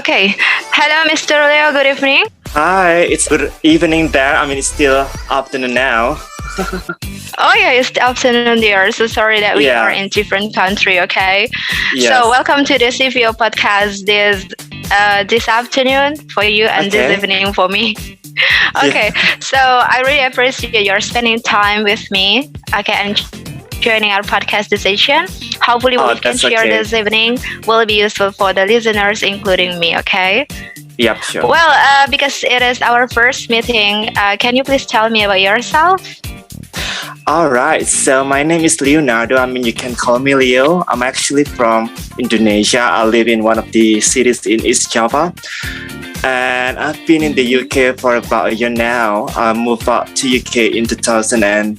Okay. Hello, Mr. Leo. Good evening. Hi, it's good evening there. I mean, it's still afternoon now. Oh yeah, it's the afternoon there. So sorry that we are Yeah, in different country. Okay. So yes. welcome to the Sefeo podcast this afternoon for you and this Okay. evening for me. Yeah. Okay. So I really appreciate your spending time with me. Okay, and joining our podcast session. Hopefully, what Oh, we can that's share okay. this evening will be useful for the listeners, including me. Okay. Yep, sure. Well, because it is our first meeting, can you please tell me about yourself? All right. So my name is Leonardo. I mean, you can call me Leo. I'm actually from Indonesia. I live in one of the cities in East Java. And I've been in the UK for about a year now. I moved out to UK in 2021.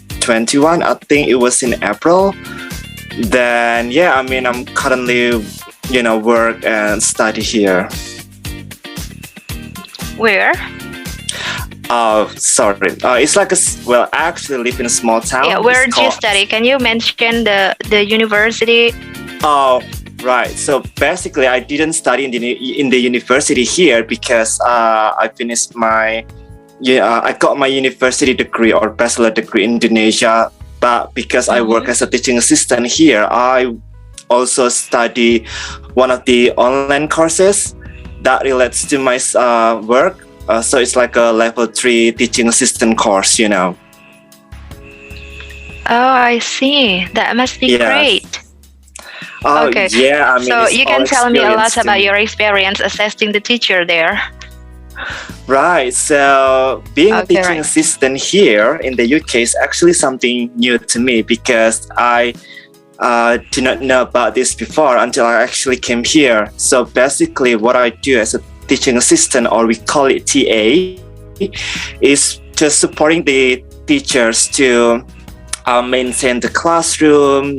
I think it was in April. Then, yeah, I mean, I'm currently, work and study here. Where? Oh, sorry. It's like well, I actually live in a small Yeah, town. where It's do you called. study? Can you mention the university? Oh, right. So basically, I didn't study in the university here because I finished my I got my university degree or bachelor degree in Indonesia. But because I work Mhm. as a teaching assistant here, I also study one of the online courses that relates to my work. So it's like a level 3 teaching assistant course. Oh, I see. That must be Yes. great. Oh, Okay. yeah. I mean, So it's you all can tell me a lot experience to about me. your experience assisting the teacher there. Right. So being a Okay, teaching right. assistant here in the UK is actually something new to me because I did not know about this before until I actually came here. So basically, what I do as a teaching assistant, or we call it TA, is just supporting the teachers to maintain the classroom,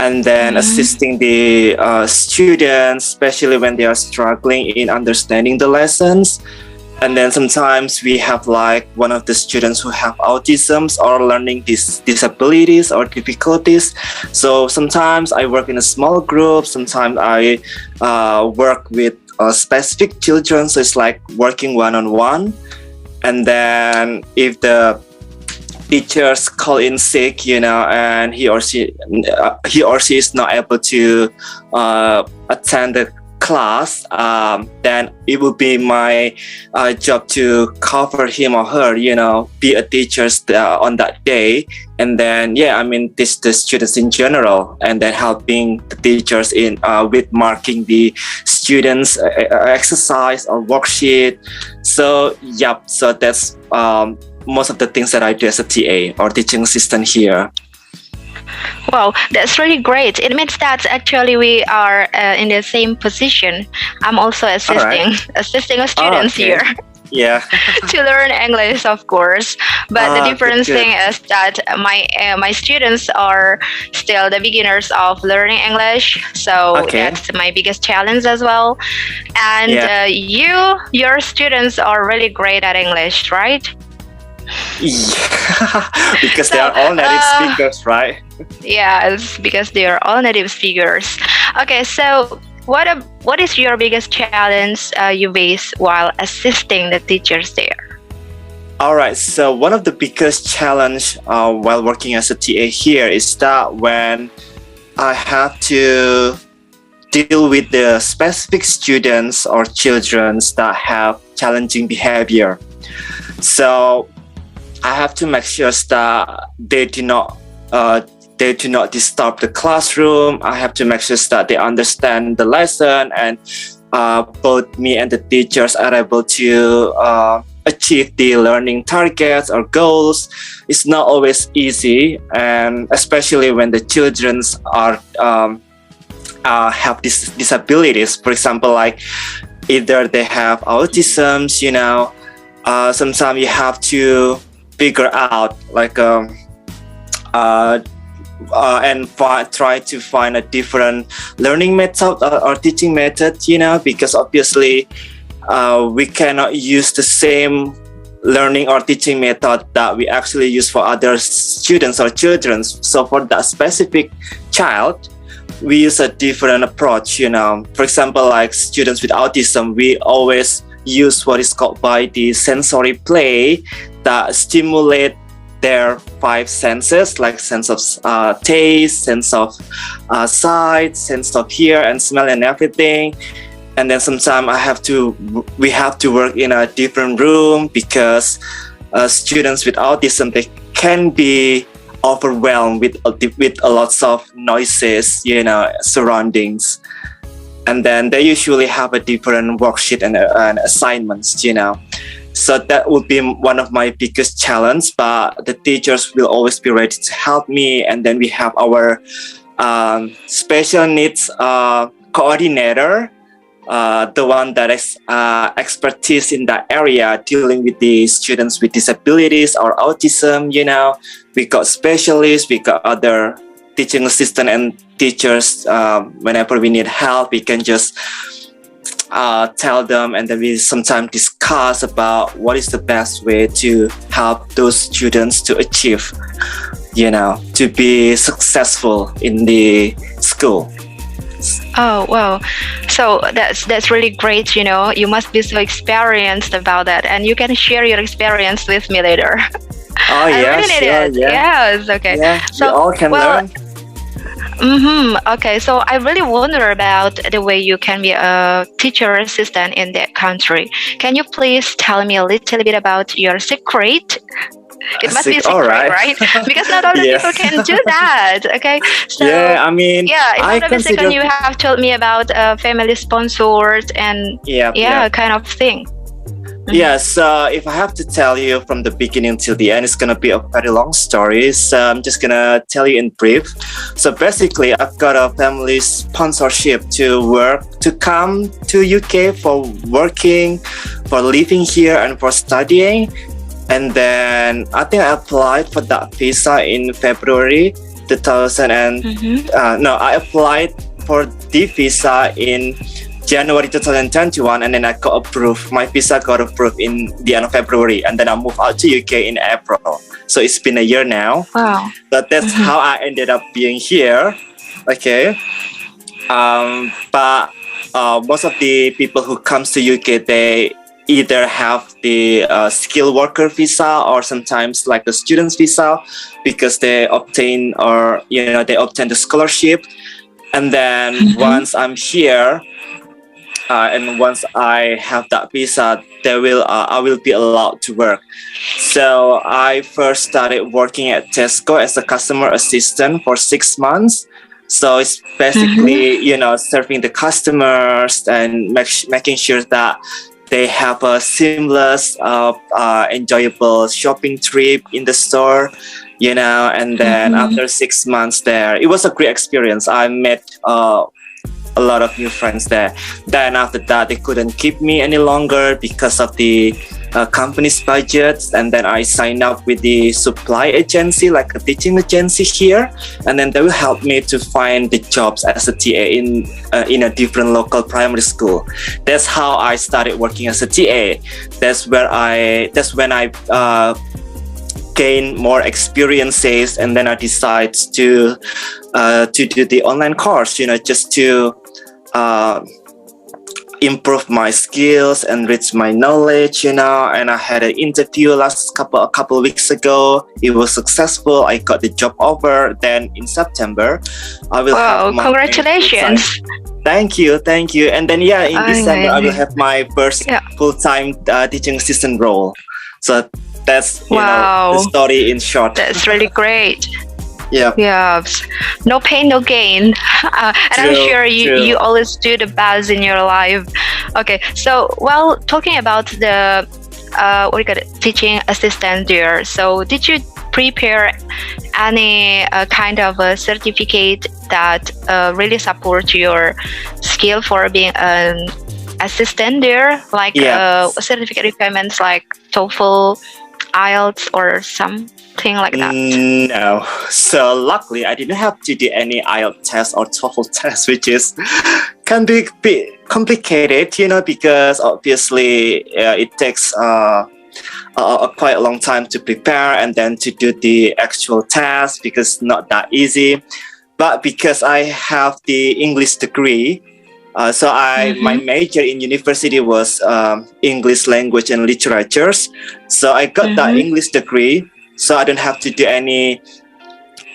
and then Mhm. assisting the students, especially when they are struggling in understanding the lessons. And then sometimes we have like one of the students who have autisms or learning disabilities or difficulties. So sometimes I work in a small group. Sometimes I work with specific children. So it's like working one-on-one. And then if the teachers call in sick, and he or she is not able to attend the class, then it will be my job to cover him or her, be a teacher on that day, and then I mean teach the students in general, and then helping the teachers in with marking the students exercise or worksheet. So so that's most of the things that I do as a TA or teaching assistant here. Wow, that's really great. It means that actually we are in the same position. I'm also All right. assisting a Oh, students okay. here Yeah. to learn English, of course. But the Good, difference good. thing is that my students are still the beginners of learning English, so Okay. that's my biggest challenge as well. And Yeah. your students are really great at English, right? Yeah. Because they So, are all native speakers, right? yeah, it's because they are all native speakers. Okay, so what is your biggest challenge you face while assisting the teachers there? All right. So one of the biggest challenge while working as a TA here is that when I have to deal with the specific students or children that have challenging behavior. So I have to make sure that they do not disturb the classroom. I have to make sure that they understand the lesson, and both me and the teachers are able to achieve the learning targets or goals. It's not always easy, and especially when the children are have disabilities. For example, like either they have autisms. Sometimes you have to figure out like uh, and try to find a different learning method or teaching method, because obviously we cannot use the same learning or teaching method that we actually use for other students or children. So for that specific child, we use a different approach. For example, like students with autism, we always use what is called by the sensory play that stimulate their five senses, like sense of taste, sense of sight, sense of hear and smell and everything. And then sometimes we have to work in a different room because students with autism, they can be overwhelmed with a lots of noises, surroundings. And then they usually have a different worksheet and assignments. So that would be one of my biggest challenge, but the teachers will always be ready to help me. And then we have our special needs coordinator, the one that is expertise in that area, dealing with the students with disabilities or autism. We got specialists, we got other teaching assistant and teachers. Whenever we need help, we can just tell them, and then we sometimes discuss about what is the best way to help those students to achieve, to be successful in the school. Oh, wow. So that's really great. You must be so experienced about that, and you can share your experience with me later. Oh, yeah, really sure, it. yeah. Yes, okay. Yeah, so, we all can learn. Okay, so I really wonder about the way you can be a teacher assistant in that country. Can you please tell me a little bit about your secret? It must be a secret, right? Because not all the people can do that. Okay, so yeah, I mean, if not a second, you have told me about family sponsored and kind of thing. Yeah, so if I have to tell you from the beginning till the end, it's going to be a very long story. So I'm just going to tell you in brief. So basically, I've got a family sponsorship to come to UK for working, for living here and for studying. And then I think I applied for that visa in February 2000 I applied for the visa in January 2021, and then I got approved. My visa got approved in the end of February, and then I moved out to UK in April. So it's been a year now. Wow. But that's how I ended up being here. Okay. But most of the people who comes to UK, they either have the skilled worker visa or sometimes like the student's visa, because they obtain the scholarship. And then once I'm here, and once I have that visa, I will be allowed to work. So I first started working at Tesco as a customer assistant for 6 months. So it's basically, serving the customers and making sure that they have a seamless, enjoyable shopping trip in the store, and then after 6 months there, it was a great experience. I met a lot of new friends there. Then after that, they couldn't keep me any longer because of the company's budget. And then I signed up with the supply agency, like a teaching agency here. And then they will help me to find the jobs as a TA in a different local primary school. That's how I started working as a TA. That's when I gain more experiences, and then I decide to do the online course, just to improve my skills, enrich my knowledge, and I had an interview a couple of weeks ago. It was successful. I got the job offer. Then in September, I will have my congratulations. Thank you. And then in December, I will have my first full-time teaching assistant role. So that's the story in short. That's really great. Yeah. No pain, no gain. And I'm sure you always do the best in your life. Okay, so while talking about the teaching assistant there, so did you prepare any kind of a certificate that really support your skill for being an assistant there, like certificate requirements like TOEFL, IELTS, or something like that? No. So luckily, I didn't have to do any IELTS test or TOEFL test, which can be a bit complicated, because obviously it takes quite a long time to prepare and then to do the actual test, because it's not that easy. But because I have the English degree, my major in university was English language and literatures. So I got that English degree, so I don't have to do any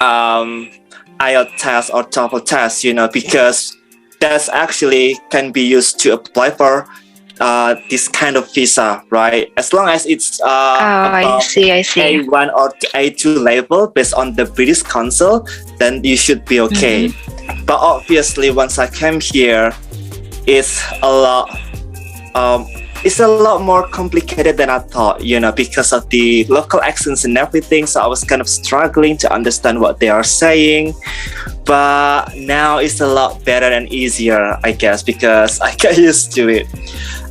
IELTS test or TOEFL test, because that's actually can be used to apply for this kind of visa, right? As long as it's I see. A1 or A2 level based on the British Council, then you should be okay. But obviously, once I came here, it's a lot more complicated than I thought, because of the local accents and everything. So I was kind of struggling to understand what they are saying. But now it's a lot better and easier, I guess, because I got used to it.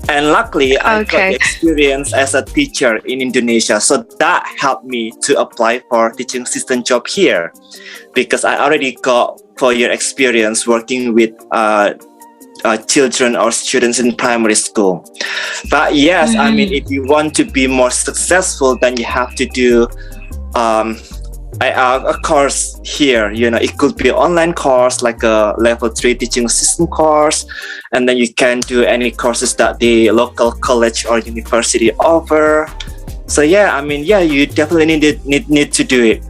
And luckily, I got the experience as a teacher in Indonesia. So that helped me to apply for teaching assistant job here, because I already got 4-year experience working with children or students in primary school. But yes, I mean, if you want to be more successful, then you have to do a course here. It could be an online course like a level 3 teaching assistant course, and then you can do any courses that the local college or university offer. So yeah, I mean, you definitely need to do it.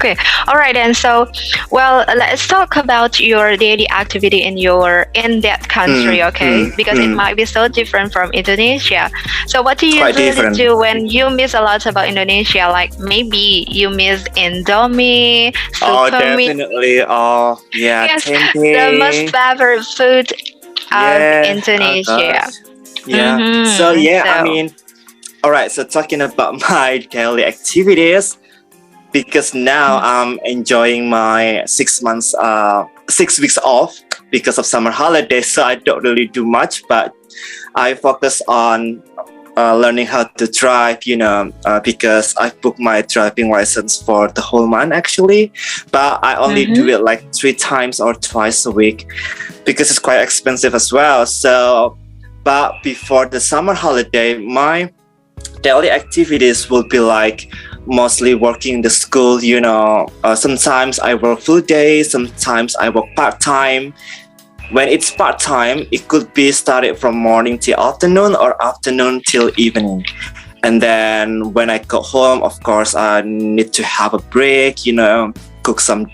Okay, all right, and so, well, let's talk about your daily activity in that country, because it might be so different from Indonesia. So what do you usually do when you miss a lot about Indonesia? Like maybe you miss Indomie, definitely. Oh, yeah, yes, the most favorite food of Indonesia. I mean, all right. So talking about my daily activities. Because now I'm enjoying my 6 weeks off because of summer holidays, so I don't really do much, but I focus on learning how to drive, because I booked my driving license for the whole month actually, but I only do it like 3 times or twice a week because it's quite expensive as well. So, but before the summer holiday, my daily activities will be like mostly working in the school, sometimes I work full day, sometimes I work part-time. When it's part-time, it could be started from morning till afternoon or afternoon till evening. And then when I go home, of course, I need to have a break, cook some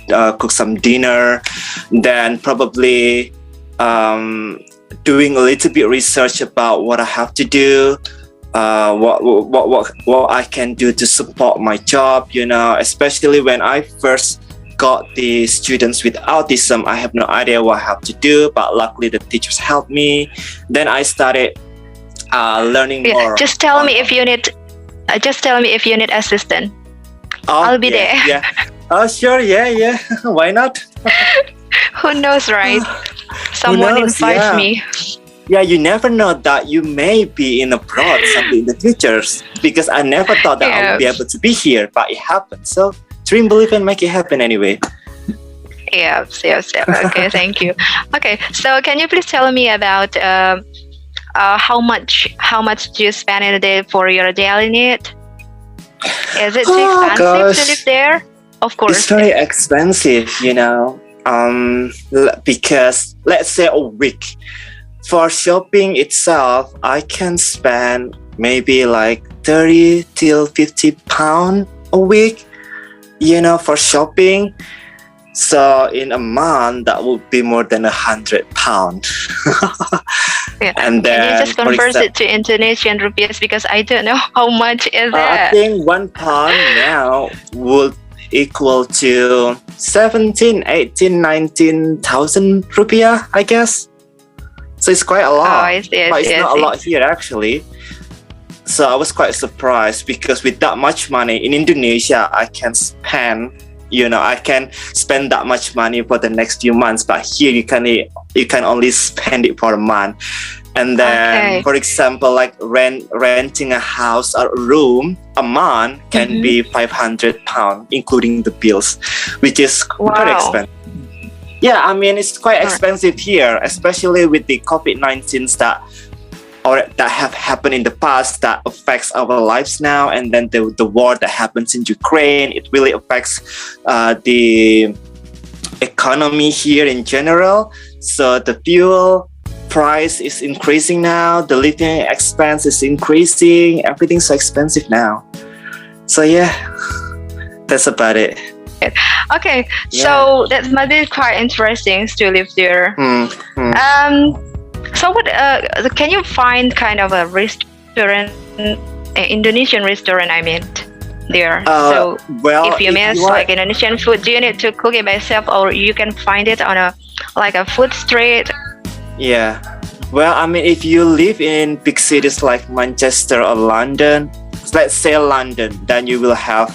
dinner, then probably doing a little bit research about what I have to do. What I can do to support my job, especially when I first got the students with autism, I have no idea what I have to do, but luckily the teachers helped me. Then I started learning more. Just tell me if you need assistant. I'll be there. Yeah. Oh, sure. Yeah. Why not? Who knows, right? Someone invite me. Yeah, you never know that you may be in abroad someday in the future, because I never thought that I would be able to be here, but it happened. So dream, believe, and make it happen anyway. Yes. Okay, thank you. Okay, so can you please tell me about how much do you spend in a day for your daily need? Is it too expensive to live there? Of course. It's very expensive, because let's say a week. For shopping itself, I can spend maybe like 30 till 50 pounds a week, for shopping. So in a month, that would be more than 100 pounds. And then can you just convert it to Indonesian rupees, because I don't know how much is it. I think 1 pound now would equal to 17, 18, 19,000 rupiah, I guess. So it's quite a lot, but it's not a lot here actually. So I was quite surprised, because with that much money in Indonesia, I can spend, I can spend that much money for the next few months. But here you can only spend it for a month. And then, for example, like renting a house or a room a month can be 500 pounds, including the bills, which is very expensive. Yeah, I mean, it's quite expensive here, especially with the COVID-19 that or that have happened in the past that affects our lives now, and then the war that happens in Ukraine, it really affects the economy here in general. So the fuel price is increasing now, the living expense is increasing, everything's so expensive now. So yeah, that's about it. Okay, so that might be quite interesting to live there. So what can you find kind of a restaurant, Indonesian restaurant, I mean, there? So well, if you miss like Indonesian food, do you need to cook it by yourself, or you can find it on a food street? Yeah, well, I mean, if you live in big cities like Manchester or London, let's say London, then you will have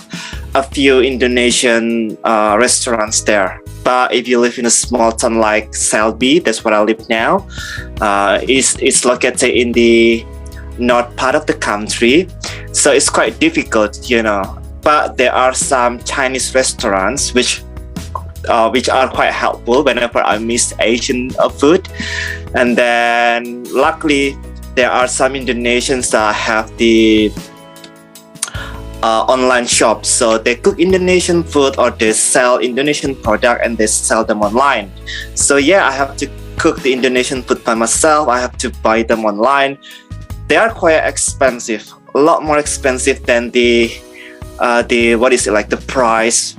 a few Indonesian restaurants there. But if you live in a small town like Selby, that's where I live now, it's located in the north part of the country, so it's quite difficult, But there are some Chinese restaurants which are quite helpful whenever I miss Asian food. And then luckily there are some Indonesians that have the online shops, so they cook Indonesian food or they sell Indonesian product and they sell them online. So yeah, I have to cook the Indonesian food by myself. I have to buy them online. They are quite expensive, a lot more expensive than the price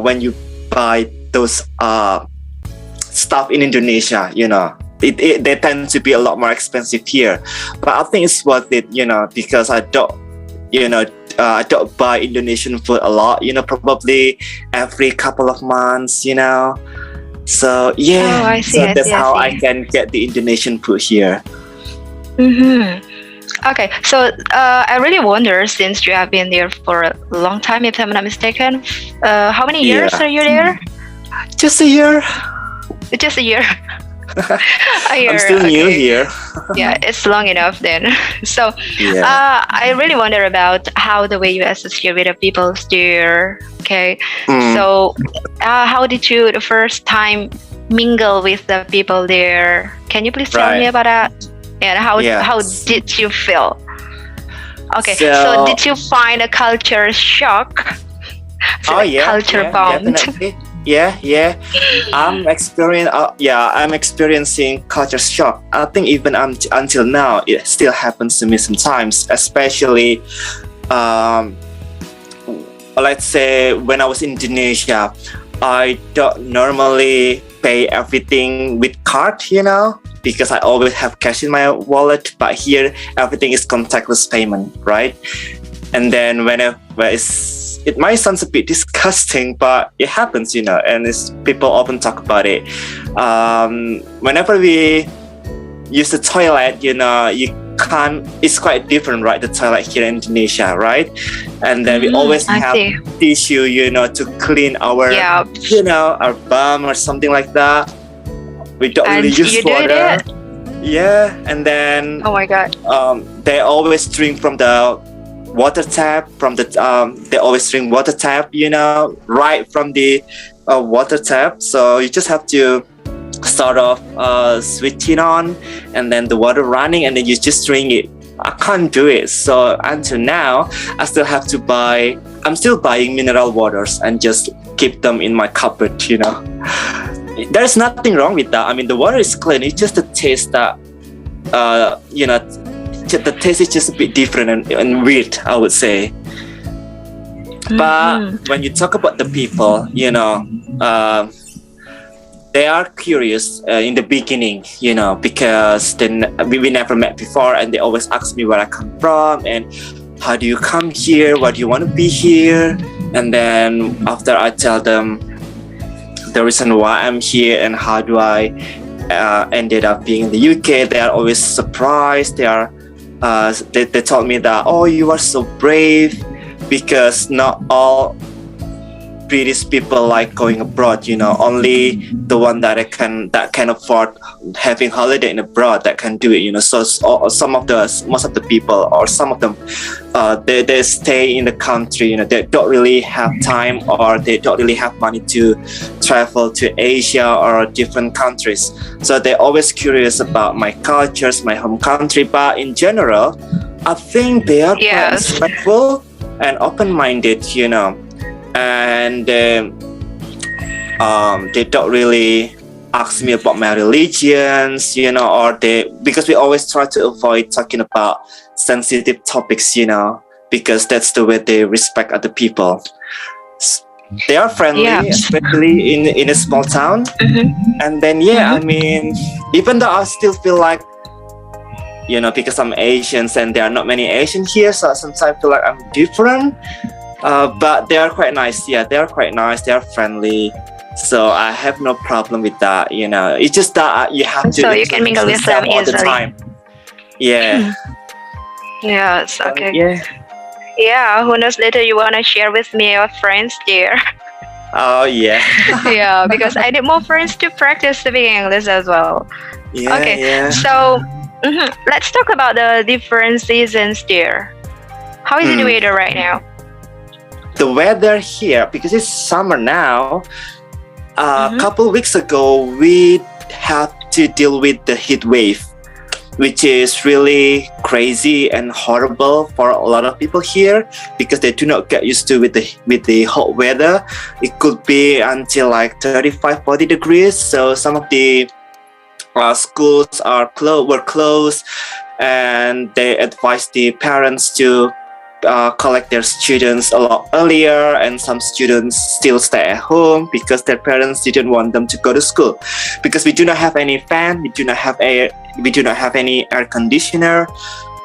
when you buy those stuff in Indonesia. They tend to be a lot more expensive here, but I think it's worth it, because I don't buy Indonesian food a lot, probably every couple of months, So yeah, I see, that's how I can get the Indonesian food here. Okay, so I really wonder, since you have been there for a long time, if I'm not mistaken, how many years are you there? Just a year. Just a year. A year. I'm still new here. Yeah, it's long enough then. So I really wonder about how the way you associate with the people there. Okay, so how did you the first time mingle with the people there? Can you please tell me about that? And how did you feel? Okay, so did you find a culture shock? Culture bomb. Definitely. Yeah. I'm experiencing culture shock. I think even until now, it still happens to me sometimes, especially let's say when I was in Indonesia, I don't normally pay everything with card, because I always have cash in my wallet. But here, everything is contactless payment, right? And then it might sound a bit disgusting, but it happens, and people often talk about it. Whenever we use the toilet, it's quite different, right? The toilet here in Indonesia, right? And then we always have tissue, to clean our, our bum or something like that. We don't really use water. Yeah, and then oh my god, they always drink from the water tap. They always drink water tap, right from the water tap. So you just have to start off switching on, and then the water running, and then you just drink it. I can't do it. So until now, I'm still buying mineral waters and just keep them in my cupboard, There's nothing wrong with that. I mean, the water is clean. It's just the taste that, the taste is just a bit different and weird, I would say. But when you talk about the people, they are curious in the beginning, because we never met before, and they always ask me where I come from and how do you come here, why do you want to be here. And then after I tell them the reason why I'm here and how do I ended up being in the UK, they are always surprised. They told me that, oh, you are so brave, because not all British people like going abroad. Only the one that can afford having holiday in abroad that can do it. So most of the people, or some of them, they stay in the country. They don't really have time, or they don't really have money to travel to Asia or different countries. So they're always curious about my cultures, my home country. But in general, I think they are quite respectful and open-minded, and they don't really ask me about my religions, because we always try to avoid talking about sensitive topics, because that's the way they respect other people. They are friendly, especially in a small town. And then, I mean, even though I still feel like, because I'm Asian and there are not many Asians here, so sometimes I feel like I'm different. But they are quite nice. Yeah, they are quite nice. They are friendly. So I have no problem with that. It's just that you have to. So you can mingle with them all easily. The time. Yeah. Yes. Okay. Yeah. Yeah. Who knows? Later you wanna share with me your friends, dear. Oh yeah. Yeah, because I need more friends to practice speaking English as well. Yeah. Okay. Yeah. So let's talk about the different seasons, dear. How is the weather right now? The weather here, because it's summer now. A couple weeks ago, we had to deal with the heat wave, which is really crazy and horrible for a lot of people here, because they do not get used to with the hot weather. It could be until like 35-40 degrees. So some of the schools were closed, and they advised the parents to collect their students a lot earlier, and some students still stay at home because their parents didn't want them to go to school, because we do not have any fan, we do not have any air conditioner.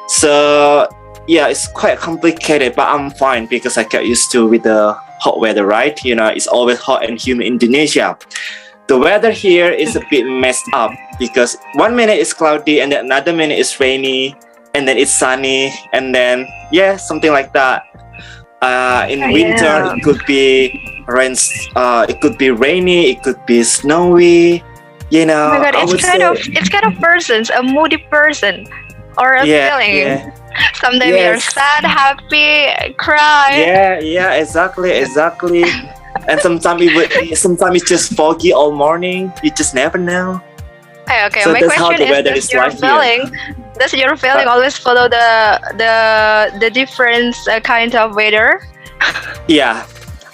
So yeah, it's quite complicated, but I'm fine because I get used to with the hot weather, right? It's always hot and humid in Indonesia. The weather here is a bit messed up, because one minute it's cloudy and then another minute it's rainy, and then it's sunny, and then something like that. In winter, it could be rains. It could be rainy. It could be snowy. Oh my God, it's kind of persons, a moody person, or a feeling. Yeah. Sometimes you're sad, happy, cry. Yeah, exactly. And sometimes it's just foggy all morning. You just never know. Okay. So My that's how question the weather is, is like here. does your feeling always follow the different kind of weather? Yeah,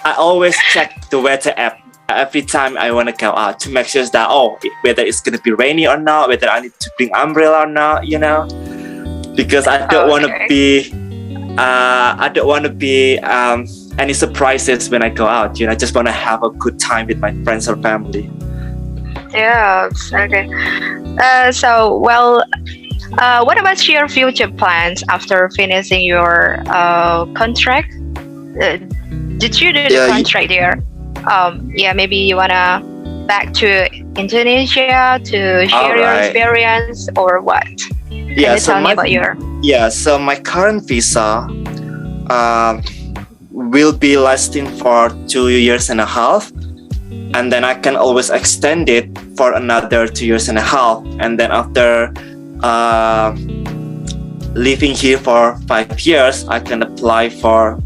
I always check the weather app every time I want to go out to make sure that whether it's gonna be rainy or not, whether I need to bring umbrella or not, because I don't want to be any surprises when I go out. I just want to have a good time with my friends or family. Yeah. Okay. What about your future plans after finishing your contract? Did you do the contract there? Maybe you wanna back to Indonesia to share your experience, or what? Can you tell me about your? Yeah. So my current visa will be lasting for 2.5 years, and then I can always extend it for another 2.5 years, and then after living here for 5 years, I can apply for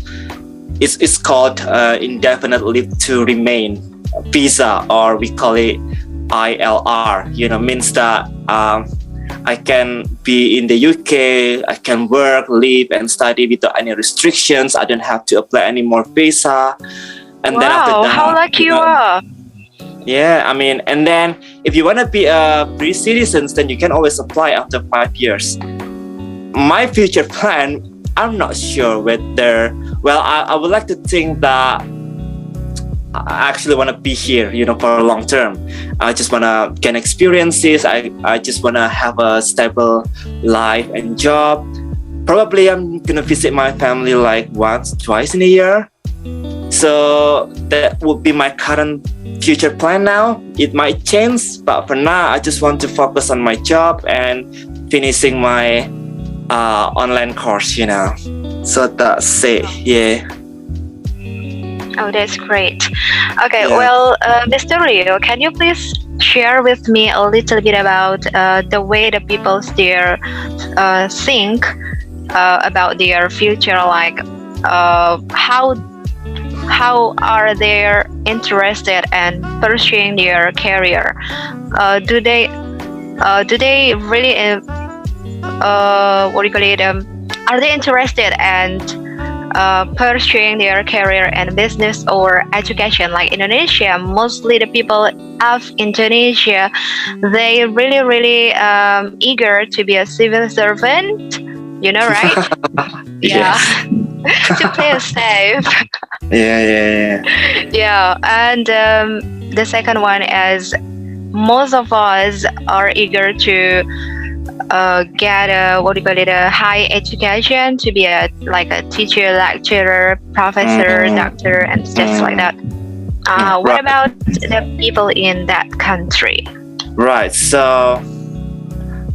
it's called indefinite leave to remain visa, or we call it ILR. Means that I can be in the UK, I can work, live, and study without any restrictions. I don't have to apply any more visa. And then after that, how lucky you are! Yeah, I mean, and then if you want to be a British citizen, then you can always apply after 5 years. My future plan, I'm not sure whether. Well, I would like to think that I actually want to be here, for a long term. I just want to gain experiences. I just want to have a stable life and job. Probably I'm gonna visit my family like once, twice in a year. So that would be my current future plan now. It might change, but for now, I just want to focus on my job and finishing my online course, So that's it, yeah. Oh, that's great. Okay, Yeah. well, Mr. Rio, can you please share with me a little bit about the way the people there think about their future? Like, how are they interested in pursuing their career? Do they really what do you call it? Are they interested in pursuing their career in business or education? Like Indonesia, mostly the people of Indonesia, they really eager to be a civil servant. You know, right? Yeah, Yes. to play it safe. Yeah. Yeah, and the second one is most of us are eager to get a what do you call it, a high education to be a like a teacher, lecturer, professor, Mm, doctor, and stuff like that. What right. about the people in that country? Right. So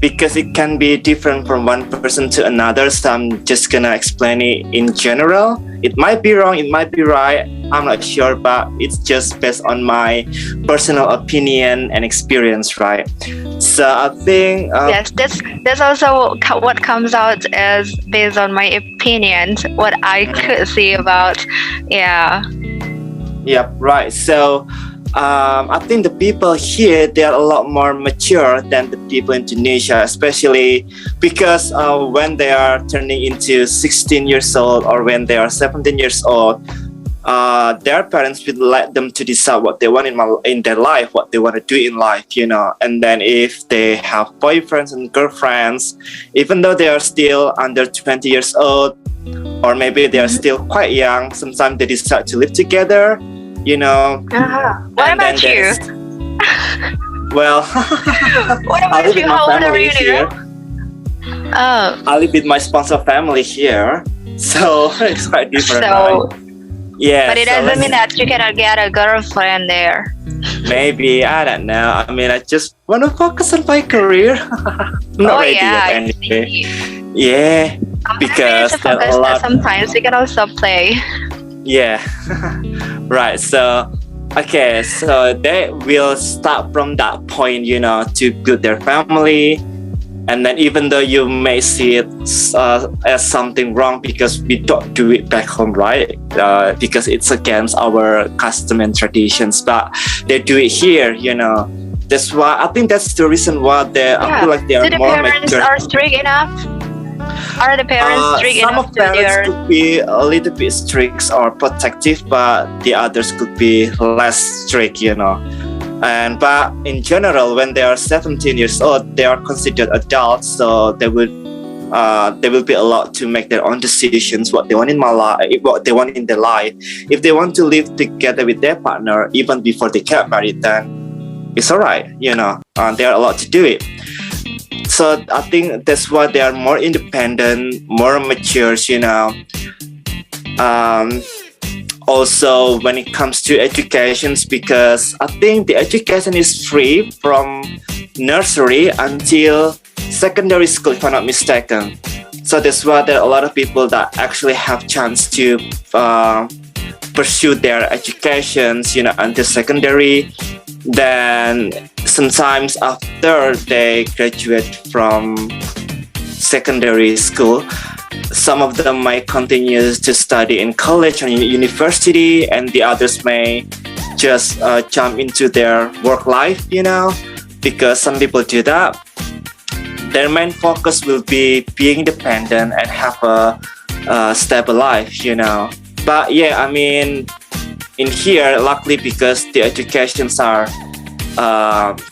because it can be different from one person to another, so I'm just gonna explain it in general. It might be wrong, it might be right, I'm not sure, but it's just based on my personal opinion and experience, right? So I think Yes, that's also what comes out as based on my opinion, what I could see about. Yeah. yep, right. So I think the people here, they are a lot more mature than the people in Tunisia, especially because when they are turning into 16 years old or when they are 17 years old, their parents will let them to decide what they want in their life, what they want to do in life, you know. And then if they have boyfriends and girlfriends, even though they are still under 20 years old, or maybe they are still quite young, sometimes they decide to live together, you know. What And then about you? well, What I about live you? with my How old are family you here. now? Oh, I live with my sponsor family here, so it's quite different, so right? Yeah, but it so doesn't mean let's that you cannot get a girlfriend there. maybe, I don't know. I mean, I just want to focus on my career. I'm not Oh ready yeah, yet I anyway. see. Yeah, After we need because to there are focus a that lot. sometimes we can also play. Yeah, right. So, okay, so they will start from that point, you know, to build their family. And then, even though you may see it as something wrong because we don't do it back home, right? Because it's against our custom and traditions, but they do it here, you know. That's why I think that's the reason why I feel like they are Do the more parents mature. are strict enough? Are the parents strict Some enough of to parents their? could be a little bit strict or protective, but the others could be less strict, you know. But in general, when they are 17 years old, they are considered adults, so they will be allowed to make their own decisions, what they want in my life, what they want in their life. If they want to live together with their partner even before they get married, then it's alright, you know. They are allowed to do it. So I think that's why they are more independent, more mature, you know. Also, when it comes to educations, because I think the education is free from nursery until secondary school, if I'm not mistaken. So that's why there are a lot of people that actually have chance to pursue their educations, you know, until secondary. Then sometimes after they graduate from secondary school, some of them might continue to study in college or university, and the others may just jump into their work life, you know, because some people do that. Their main focus will be being independent and have a stable life, you know. But yeah, I mean, in here, luckily, because the educations are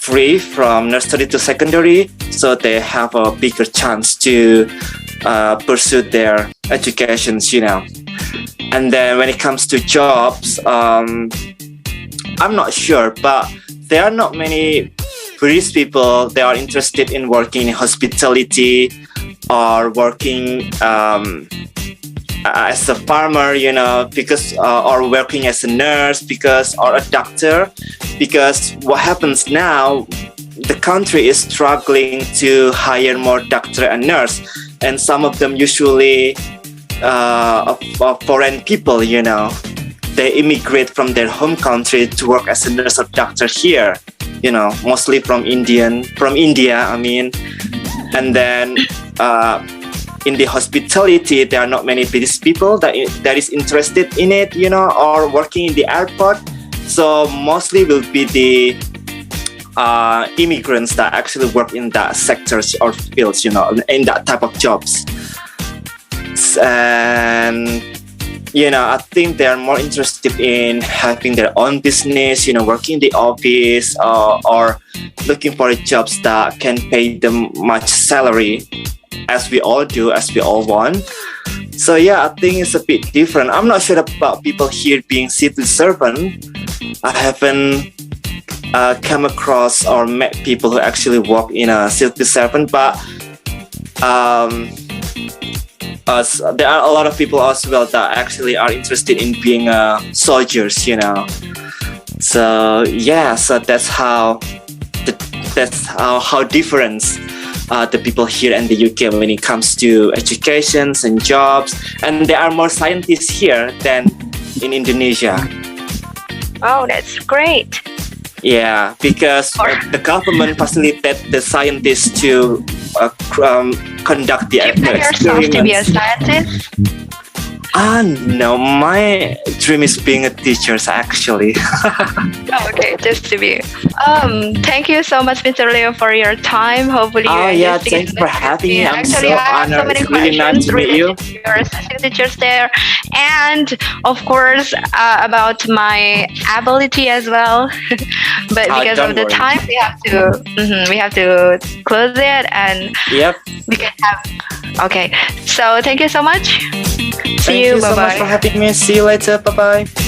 free from nursery to secondary, so they have a bigger chance to pursue their educations, you know. And then when it comes to jobs, I'm not sure, but there are not many British people that are interested in working in hospitality or working as a farmer, you know, because or working as a nurse, because or a doctor, because what happens now, the country is struggling to hire more doctor and nurse, and some of them usually foreign people, you know. they immigrate from their home country to work as a nurse or doctor here. Mostly from India. I mean, and then in the hospitality, there are not many British people that is interested in it, or working in the airport. So mostly will be the immigrants that actually work in that sectors or fields, in that type of jobs. And I think they are more interested in having their own business, working in the office, or looking for jobs that can pay them much salary, as we all do, as we all want. So yeah, I think it's a bit different. I'm not sure about people here being civil servant. I haven't come across or met people who actually work in a civil servant, but there are a lot of people as well that actually are interested in being soldiers, So yeah, so that's how different the people here in the UK when it comes to educations and jobs, and there are more scientists here than in Indonesia. Oh, that's great. Yeah, because the government facilitates the scientists to conduct the experiments. Do you yourself to be a scientist? No, my dream is being a teacher, actually. Okay, just to be. Thank you so much, Mr. Leo, for your time. Hopefully, thanks for having me. I'm actually, so I have honored. so many It's really questions nice to meet you. your assistant teachers there, and of course about my ability as well. But because of the time, we have to close it, and we can have. Okay, so thank you so much. See you. Thank you so much for having me. See you later. Bye bye.